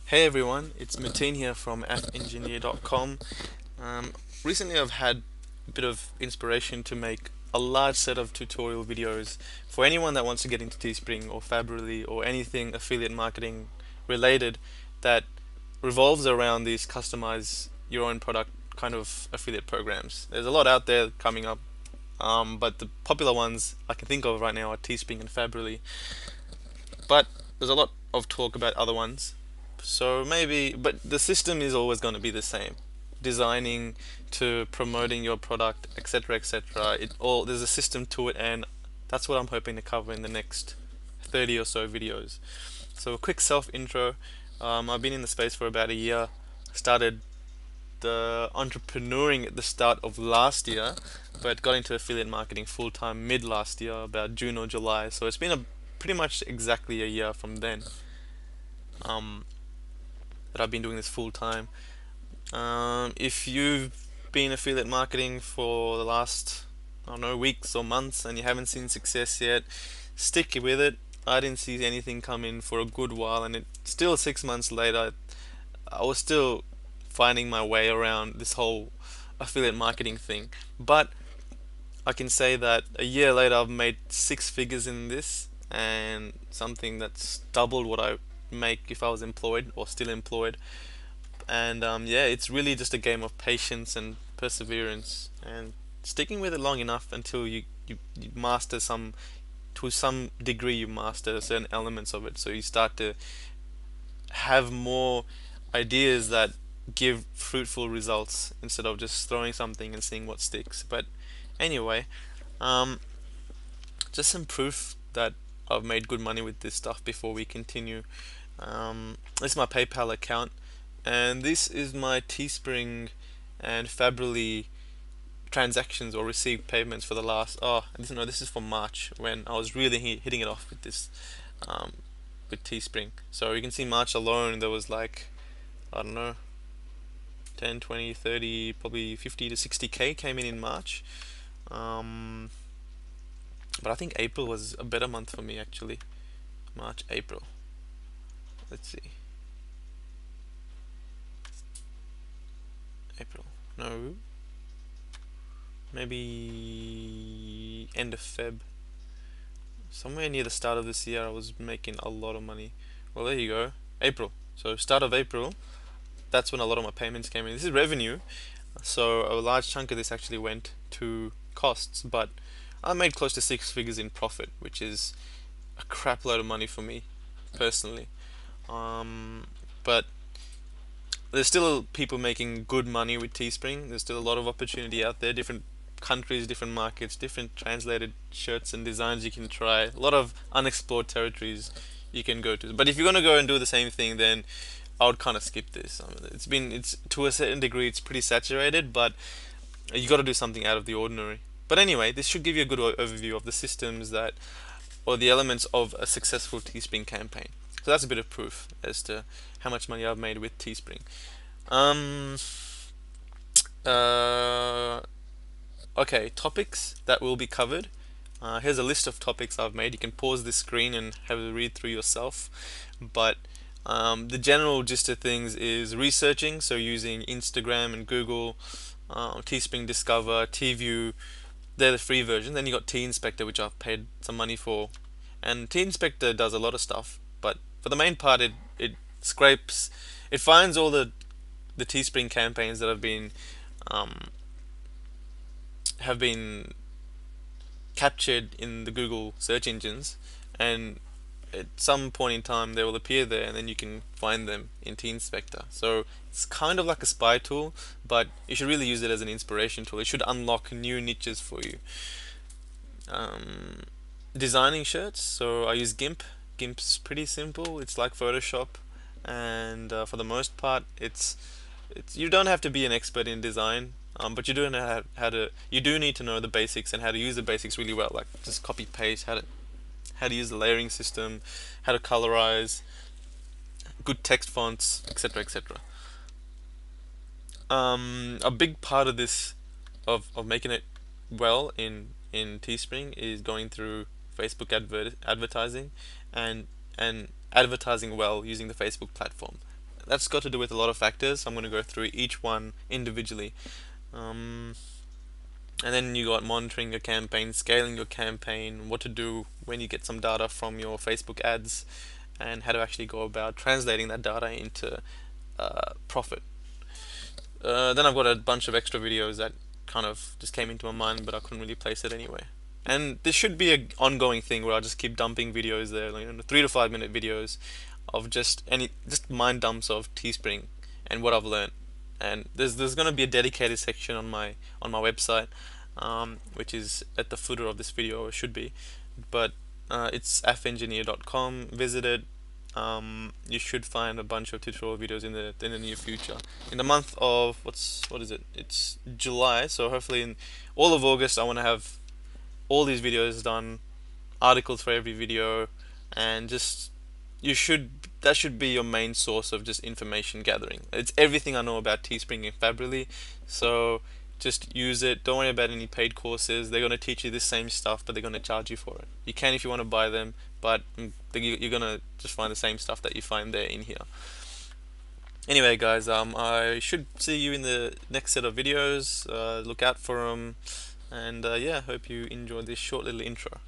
Hey everyone, it's Mateen here from appengineer.com. Recently I've had a bit of inspiration to make a large set of tutorial videos for anyone that wants to get into Teespring or Fabrily or anything affiliate marketing related that revolves around these customize your own product kind of affiliate programs. There's a lot out there coming up, but the popular ones I can think of right now are Teespring and Fabrily. But there's a lot of talk about other ones. So maybe, but the system is always going to be the same. Designing to promoting your product, etc., etc. It all there's a system to it, and that's what I'm hoping to cover in the next 30 or so videos. So a quick self intro. I've been in the space for about a year. Started the entrepreneuring at the start of last year, but got into affiliate marketing full time mid last year, about June or July. So it's been a pretty much exactly a year from then um, that I've been doing this full time. If you've been affiliate marketing for the last, I don't know, weeks or months and you haven't seen success yet, stick with it. I didn't see anything come in for a good while, and it still 6 months later, I was still finding my way around this whole affiliate marketing thing. But I can say that a year later, I've made six figures in this, and something that's doubled what I make if I was employed or still employed. And yeah, it's really just a game of patience and perseverance and sticking with it long enough until you master some, to some degree, you master certain elements of it. So you start to have more ideas that give fruitful results instead of just throwing something and seeing what sticks. But anyway, um, just some proof that I've made good money with this stuff before we continue. This is my PayPal account, and this is my Teespring and Fabrily transactions or received payments for the last. Oh, no, this is for March when I was really hitting it off with this, um, with Teespring. So you can see March alone there was like, I don't know, 10, 20, 30, probably 50 to 60K came in March. Um, but I think April was a better month for me actually. March, April. Let's see. April. No, maybe end of Feb. Somewhere near the start of this year, I was making a lot of money. Well, there you go. April. So, start of April, that's when a lot of my payments came in. This is revenue, so a large chunk of this actually went to costs, but I made close to six figures in profit, which is a crap load of money for me, personally. But there's still people making good money with Teespring. There's still a lot of opportunity out there, different countries, different markets, different translated shirts and designs you can try. A lot of unexplored territories you can go to. But if you're gonna go and do the same thing, then I would kind of skip this. It's to a certain degree, it's pretty saturated, but you got to do something out of the ordinary. But anyway, this should give you a good overview of the systems that, or the elements of a successful Teespring campaign. So that's a bit of proof as to how much money I've made with Teespring. Um, uh, okay, topics that will be covered. Here's a list of topics I've made. You can pause this screen and have a read through yourself. But the general gist of things is researching, so using Instagram and Google, Teespring Discover, TView. They're the free version. Then you got T Inspector, which I've paid some money for, and T Inspector does a lot of stuff. But for the main part, it scrapes, it finds all the Teespring campaigns that um, have been captured in the Google search engines, and at some point in time they will appear there, and then you can find them in T Inspector. So it's kind of like a spy tool, but you should really use it as an inspiration tool. It should unlock new niches for you. Um, Designing shirts, so I use GIMP. GIMP's pretty simple. It's like Photoshop, and for the most part, it's you don't have to be an expert in design, but you do know how to you do need to know the basics and how to use the basics really well, like just copy paste, how to use the layering system, how to colorize, good text fonts, etc., etc. A big part of this, of making it well in Teespring, is going through Facebook advertising, and advertising well using the Facebook platform. that's got to do with a lot of factors. I'm going to go through each one individually. Um, and then you got monitoring your campaign, scaling your campaign, what to do when you get some data from your Facebook ads, and how to actually go about translating that data into profit. Then I've got a bunch of extra videos that kind of just came into my mind, but I couldn't really place it anyway. And this should be an ongoing thing where I just keep dumping videos there, like 3 to 5 minute videos of just mind dumps of Teespring and what I've learned. And there's gonna be a dedicated section on my website, which is at the footer of this video, or should be, but it's afengineer.com. Visit it. You should find a bunch of tutorial videos in the near future. In the month of what is it? It's July, so hopefully in all of August I want to have all these videos done, articles for every video, and just you should that should be your main source of just information gathering. It's everything I know about Teespring and Fably, so just use it. Don't worry about any paid courses. They're going to teach you the same stuff, but they're going to charge you for it. You can if you want to buy them, but you're going to just find the same stuff that you find there in here. Anyway, guys, I should see you in the next set of videos. Look out for them, and yeah, hope you enjoyed this short little intro.